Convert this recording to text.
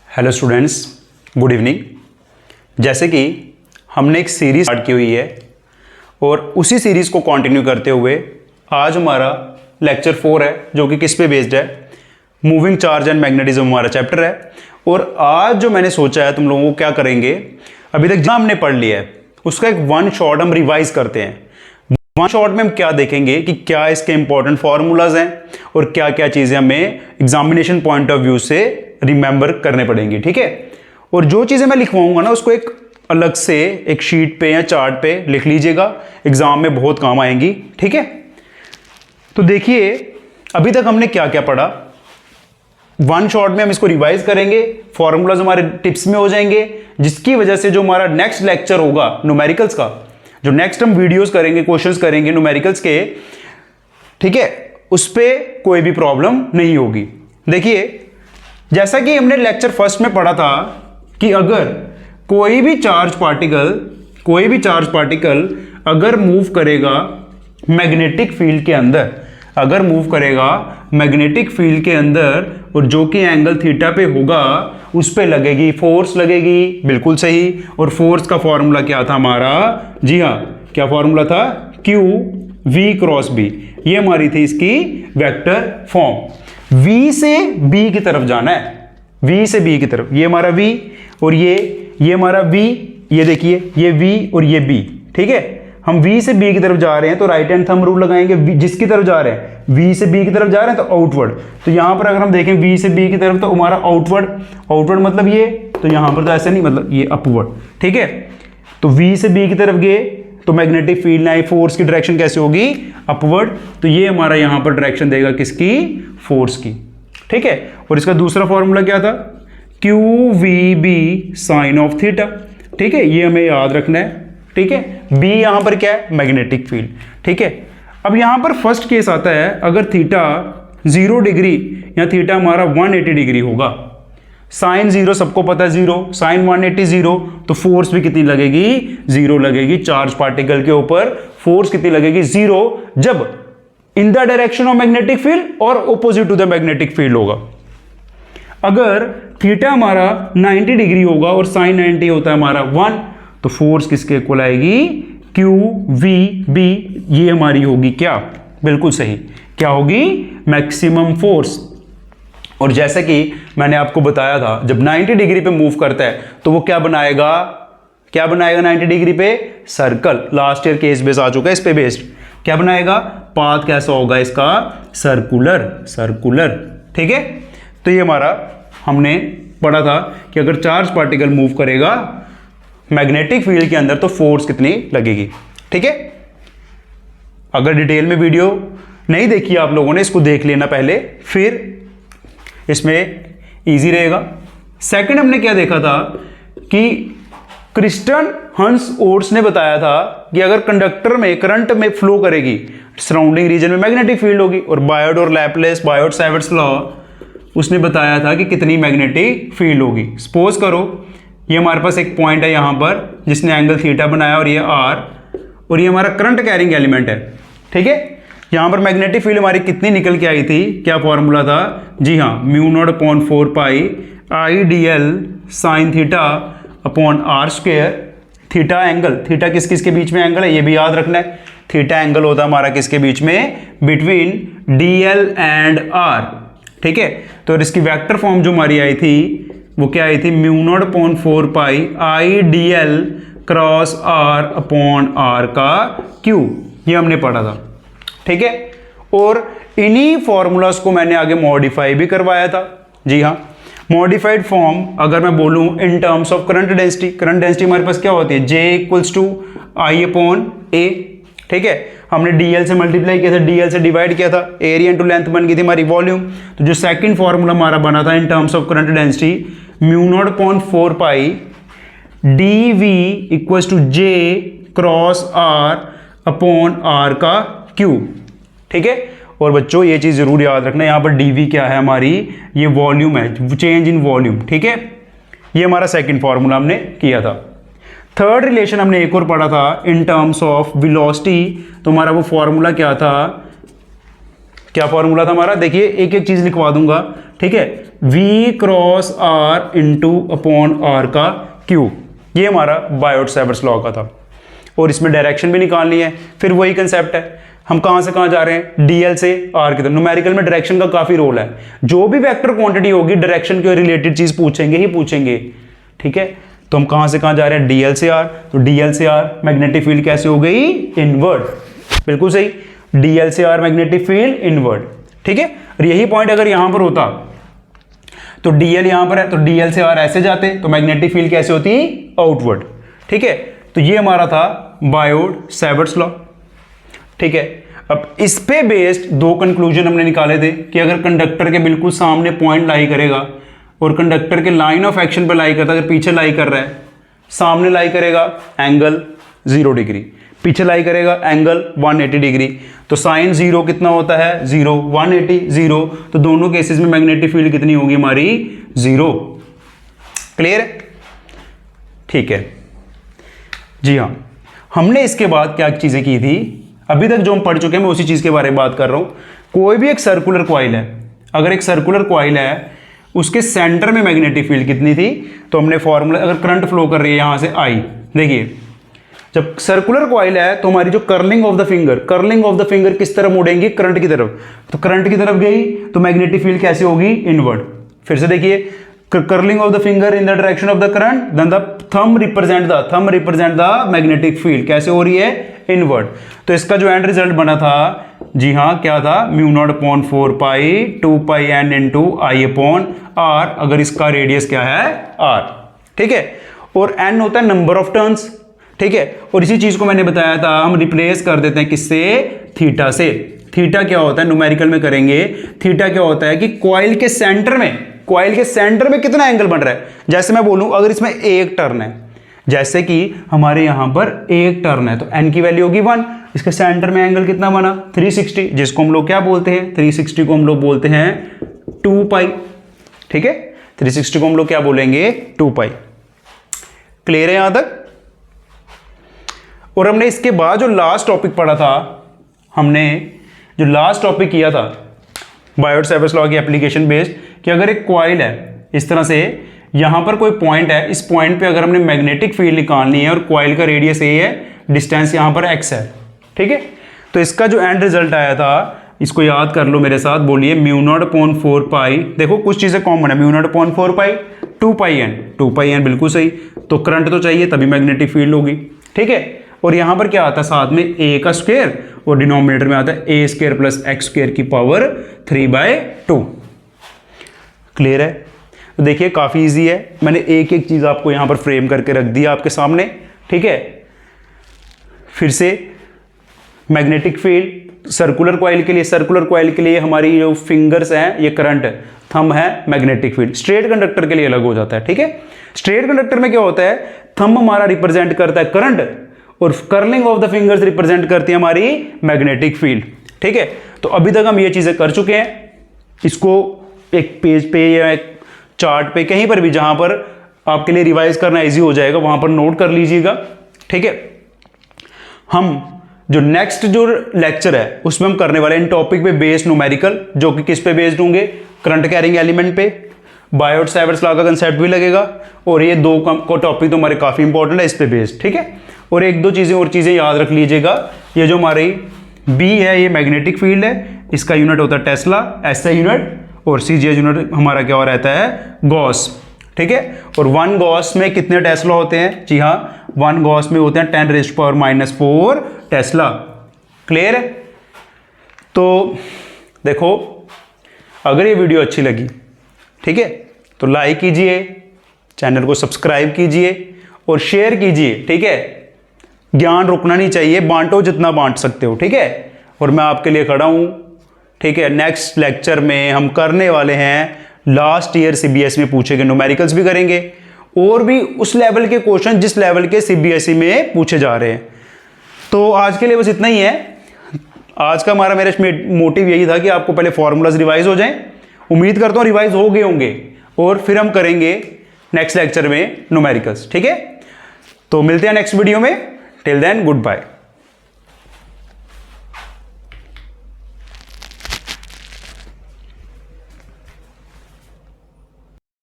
Hello students, good evening. जैसे कि हमने एक सीरीज स्टार्ट की हुई है और उसी सीरीज़ को कंटिन्यू करते हुए आज हमारा लेक्चर 4 है, जो कि किस पे बेस्ड है, मूविंग चार्ज एंड मैग्नेटिज्म हमारा चैप्टर है। और आज जो मैंने सोचा है तुम लोगों को क्या करेंगे, अभी तक जहाँ हमने पढ़ लिया है उसका एक वन शॉट हम रिवाइज करते हैं। वन शॉट में हम क्या देखेंगे कि क्या इसके इंपॉर्टेंट फॉर्मूलाज हैं और क्या क्या चीज़ें हमें एग्जामिनेशन पॉइंट ऑफ व्यू से रिमेंबर करने पड़ेंगी, ठीक है। और जो चीज़ें मैं लिखवाऊंगा ना, उसको एक अलग से एक शीट पे या चार्ट पे लिख लीजिएगा, एग्जाम में बहुत काम आएंगी, ठीक है। तो देखिए अभी तक हमने क्या क्या पढ़ा, वन शॉट में हम इसको रिवाइज करेंगे, फॉर्मूलाज हमारे टिप्स में हो जाएंगे, जिसकी वजह से जो हमारा नेक्स्ट लेक्चर होगा न्यूमेरिकल्स का, जो नेक्स्ट हम वीडियोस करेंगे, क्वेश्चंस करेंगे न्यूमेरिकल्स के, ठीक है, उस पर कोई भी प्रॉब्लम नहीं होगी। देखिए जैसा कि हमने लेक्चर फर्स्ट में पढ़ा था कि अगर कोई भी चार्ज पार्टिकल अगर मूव करेगा मैग्नेटिक फील्ड के अंदर, अगर मूव करेगा मैग्नेटिक फील्ड के अंदर और जो कि एंगल थीटा पे होगा, उस पे लगेगी फोर्स, लगेगी, बिल्कुल सही। और फोर्स का फॉर्मूला क्या था हमारा, जी हाँ, क्या फॉर्मूला था, Q V क्रॉस B। ये हमारी थी इसकी वेक्टर फॉर्म। V से B की तरफ जाना है, V से B की तरफ, ये हमारा V और ये हमारा V, ये देखिए ये V और ये B, ठीक है। हम V से B की तरफ जा रहे हैं तो राइट हैंड थंब रूल लगाएंगे, जिसकी तरफ जा रहे हैं, V से B की तरफ जा रहे हैं तो आउटवर्ड। तो यहां पर अगर हम देखें V से B की तरफ तो हमारा आउटवर्ड मतलब ये, तो यहां पर तो ऐसे नहीं, मतलब ये अपवर्ड, ठीक है। तो V से B की तरफ गए तो मैग्नेटिक फील्ड लाइन फोर्स की डायरेक्शन कैसे होगी, अपवर्ड। तो ये हमारा यहां पर डायरेक्शन देगा किसकी, फोर्स की, ठीक है। और इसका दूसरा फॉर्मूला क्या था, QVB साइन ऑफ थीटा, ठीक है, ये हमें याद रखना है, ठीक है। B यहां पर क्या है, मैग्नेटिक फील्ड, ठीक है। अब यहां पर फर्स्ट केस आता है, अगर थीटा 0 डिग्री या थीटा हमारा 180 डिग्री होगा, साइन 0 सबको पता है 0, साइन 180 0, तो फोर्स भी कितनी लगेगी, 0 लगेगी। चार्ज पार्टिकल के ऊपर फोर्स कितनी लगेगी, 0, जब in the direction of magnetic field और opposite to the magnetic field होगा। अगर थीटा हमारा 90 डिग्री होगा और साइन 90 होता है हमारा 1, तो फोर्स किसके इक्वल आएगी, QVB, ये हमारी होगी क्या, बिल्कुल सही, क्या होगी, मैक्सिमम फोर्स। और जैसे कि मैंने आपको बताया था, जब 90 डिग्री पे मूव करता है तो वो क्या बनाएगा 90 डिग्री पे, circle. Last year case base आ चुका है इस पे बेस्ड, क्या बनाएगा, पाथ कैसा होगा इसका, सर्कुलर, ठीक है। तो ये हमारा हमने पढ़ा था कि अगर चार्ज पार्टिकल मूव करेगा मैग्नेटिक फील्ड के अंदर तो फोर्स कितनी लगेगी, ठीक है। अगर डिटेल में वीडियो नहीं देखी आप लोगों ने, इसको देख लेना पहले, फिर इसमें इजी रहेगा। सेकंड हमने क्या देखा था कि क्रिस्टन हंस ओट्स ने बताया था कि अगर कंडक्टर में करंट में फ्लो करेगी, सराउंडिंग रीजन में मैग्नेटिक फील्ड होगी। और बायोट और लैपलेस, बायोट सावर्ट्स लॉ, उसने बताया था कि कितनी मैग्नेटिक फील्ड होगी। सपोज करो ये हमारे पास एक पॉइंट है यहां पर जिसने एंगल थीटा बनाया और ये R, और ये हमारा करंट कैरिंग एलिमेंट है, ठीक है। यहां पर मैग्नेटिक फील्ड हमारी कितनी निकल के आई थी, क्या फॉर्मूला था, जी हाँ, μ0/4 पाई IDL sine theta upon R square. Theta angle, theta किस किस के बीच में एंगल है, ये भी याद रखना है। थीटा एंगल होता है हमारा किसके बीच में, बिटवीन DL एंड R, ठीक है। तो इसकी वेक्टर फॉर्म जो हमारी आई थी वो क्या आई थी, μ0/4 पाई IDL cross R upon R का Q, ये हमने पढ़ा था, ठीक है। और इन्हीं फॉर्मूलाज को मैंने आगे मॉडिफाई भी करवाया था, जी हाँ। मॉडिफाइड फॉर्म अगर मैं बोलूं इन टर्म्स ऑफ करंट डेंसिटी हमारे पास क्या होती है, J = I/A, ठीक है। हमने DL से मल्टीप्लाई किया था, DL से डिवाइड किया था, एरिया इंटू लेंथ बन गई थी हमारी वॉल्यूम। तो जो सेकंड फॉर्मूला हमारा बना था in terms of current density, μ0/4 pi dV = J cross R upon R का Q, ठीक है। और बच्चों ये चीज जरूर याद रखना, यहां पर dV क्या है हमारी, ये वॉल्यूम है, चेंज इन वॉल्यूम, ठीक है। ये हमारा सेकंड फॉर्मूला हमने किया था। थर्ड रिलेशन हमने एक और पढ़ा था इन टर्म्स ऑफ वेलोसिटी, तो हमारा वो फॉर्मूला क्या था, क्या फॉर्मूला था हमारा, देखिए एक एक चीज लिखवा दूंगा, ठीक है। V cross R into upon R का क्यूब। ये हमारा बायोट-सैवर्स लॉ का था। और इसमें डायरेक्शन भी निकालनी है। फिर वही कंसेप्ट है, हम कहाँ से कहाँ जा रहे हैं, DL से R की तरफ। न्यूमेरिकल में डायरेक्शन का काफ़ी रोल है। जो भी वेक्टर क्वांटिटी होगी डायरेक्शन के रिलेटेड चीज़ पूछेंगे ही पूछेंगे, ठीक है। तो हम कहाँ से कहाँ जा रहे हैं, DL से R। तो DL से R मैग्नेटिक फील्ड कैसे हो गई, इनवर्ड। बिल्कुल सही, DL से R मैग्नेटिक फील्ड इनवर्ड, ठीक है। और यही पॉइंट अगर यहां पर होता तो DL यहां पर है तो DL से R ऐसे जाते तो मैग्नेटिक फील्ड कैसे होती, आउटवर्ड, ठीक है। तो ये हमारा था बायोट-सैवर्स लॉ, ठीक है। अब इस पे बेस्ड दो कंक्लूजन हमने निकाले थे कि अगर कंडक्टर के बिल्कुल सामने पॉइंट लाई करेगा और कंडक्टर के लाइन ऑफ एक्शन पे लाई करता है, अगर पीछे लाई कर रहा है, सामने लाई करेगा एंगल 0 डिग्री, पीछे लाई करेगा एंगल 180 डिग्री। तो साइन 0 कितना होता है, 0, 180 0। तो दोनों केसेस में मैग्नेटिक फील्ड कितनी होगी हमारी, 0। क्लियर है, ठीक है जी हाँ। हमने इसके बाद क्या चीजें की थी, अभी तक जो हम पढ़ चुके हैं मैं उसी चीज के बारे में बात कर रहा हूं। कोई भी एक सर्कुलर कॉइल है, अगर एक सर्कुलर कॉइल है उसके सेंटर में मैग्नेटिक फील्ड कितनी थी, तो हमने फॉर्मूला, अगर करंट फ्लो कर रही है यहां से I, देखिए जब सर्कुलर कॉइल है तो हमारी जो कर्लिंग ऑफ द फिंगर किस तरफ मुड़ेंगी, करंट की तरफ। तो करंट की तरफ गई तो मैग्नेटिक फील्ड कैसे होगी, इनवर्ड। फिर से देखिए, curling of the finger in the direction of the current, then the thumb represent the magnetic field, कैसे हो रही है, इनवर्ड। तो इसका जो एंड रिजल्ट बना था, जी हाँ क्या था, μ0/4 पाई 2 पाई n इंटू I/R, अगर इसका रेडियस क्या है, R, ठीक है। और n होता है नंबर ऑफ टर्न्स, ठीक है। और इसी चीज को मैंने बताया था, हम रिप्लेस कर देते हैं किससे, थीटा से। थीटा क्या होता है, न्यूमेरिकल में करेंगे, थीटा क्या होता है कि कॉइल के सेंटर में कितना एंगल बन रहा है। जैसे मैं बोलूं अगर इसमें एक टर्न है, जैसे कि हमारे यहां पर एक टर्न है, तो n की वैल्यू होगी 1, इसके सेंटर में एंगल कितना बना, 360, जिसको हम लोग क्या बोलते हैं, 360 को हम लोग बोलते हैं 2 पाई, ठीक है। 360 को हम लोग क्या बोलेंगे, 2 पाई। क्लियर है यहां तक। और हमने इसके बाद जो लास्ट टॉपिक पढ़ा था, हमने जो लास्ट टॉपिक किया था बायोट-सैवर्स लॉ की एप्लीकेशन बेस्ड, कि अगर एक कॉइल है इस तरह से, यहां पर कोई पॉइंट है, इस पॉइंट पे अगर हमने मैग्नेटिक फील्ड निकालनी है और कॉइल का रेडियस ए है, डिस्टेंस यहां पर x है, ठीक है। तो इसका जो एंड रिजल्ट आया था, इसको याद कर लो मेरे साथ, बोलिए μ0/4 पाई, देखो कुछ चीजें कॉमन है, μ0/4 पाई 2 पाई n, बिल्कुल सही। तो करंट तो चाहिए तभी मैग्नेटिक फील्ड होगी, ठीक है। और यहां पर क्या आता है, साथ में a का स्क्वायर और डिनोमिनेटर में आता है a² प्लस x² की पावर 3/2। क्लियर है। तो देखिए काफी इजी है, मैंने एक एक चीज आपको यहां पर फ्रेम करके रख दिया आपके सामने, ठीक है। फिर से मैग्नेटिक फील्ड सर्कुलर कॉइल के लिए हमारी जो फिंगर्स हैं ये करंट है, थंब है मैग्नेटिक फील्ड। स्ट्रेट कंडक्टर के लिए अलग हो जाता है, ठीक है। स्ट्रेट कंडक्टर में क्या होता है, थंब हमारा रिप्रेजेंट करता है करंट और curling of the fingers represent करती है हमारी मैग्नेटिक फील्ड, ठीक है। तो अभी तक हम ये चीजें कर चुके हैं, इसको एक पेज पे या एक चार्ट पे कहीं पर भी जहां पर आपके लिए रिवाइज करना इजी हो जाएगा वहां पर नोट कर लीजिएगा, ठीक है। हम जो नेक्स्ट जो लेक्चर है उसमें हम करने वाले इन टॉपिक पे बेस्ड न्यूमेरिकल, जो कि किस पे बेस्ड होंगे, करंट कैरिंग एलिमेंट पे, बायोट-सैवर्स लॉ का कंसेप्ट भी लगेगा, और ये दो टॉपिक तो हमारे काफी इंपॉर्टेंट है इस पे बेस्ड, ठीक है। और एक दो चीजें याद रख लीजिएगा, ये जो हमारी B है ये मैग्नेटिक फील्ड है, इसका यूनिट होता है टेस्ला, SI यूनिट, और CGS यूनिट हमारा क्या रहता है, गॉस, ठीक है। और 1 गॉस में कितने टेस्ला होते हैं, जी हाँ 1 गॉस में होते हैं 10⁻⁻⁴ टेस्ला। क्लियर है। तो देखो अगर ये वीडियो अच्छी लगी, ठीक है, तो लाइक कीजिए, चैनल को सब्सक्राइब कीजिए और शेयर कीजिए, ठीक है। ज्ञान रुकना नहीं चाहिए, बांटो जितना बांट सकते हो, ठीक है। और मैं आपके लिए खड़ा हूं, ठीक है। नेक्स्ट लेक्चर में हम करने वाले हैं लास्ट ईयर CBSE में पूछे गए न्यूमेरिकल्स भी करेंगे, और भी उस लेवल के क्वेश्चन जिस लेवल के CBSE में पूछे जा रहे हैं। तो आज के लिए बस इतना ही है। आज का हमारा मेरा मोटिव यही था कि आपको पहले फॉर्मूलाज रिवाइज हो जाएं, उम्मीद करता हूं रिवाइज हो गए होंगे, और फिर हम करेंगे नेक्स्ट लेक्चर में न्यूमेरिकल्स, ठीक है। तो मिलते हैं नेक्स्ट वीडियो में, टिल देन गुड बाय।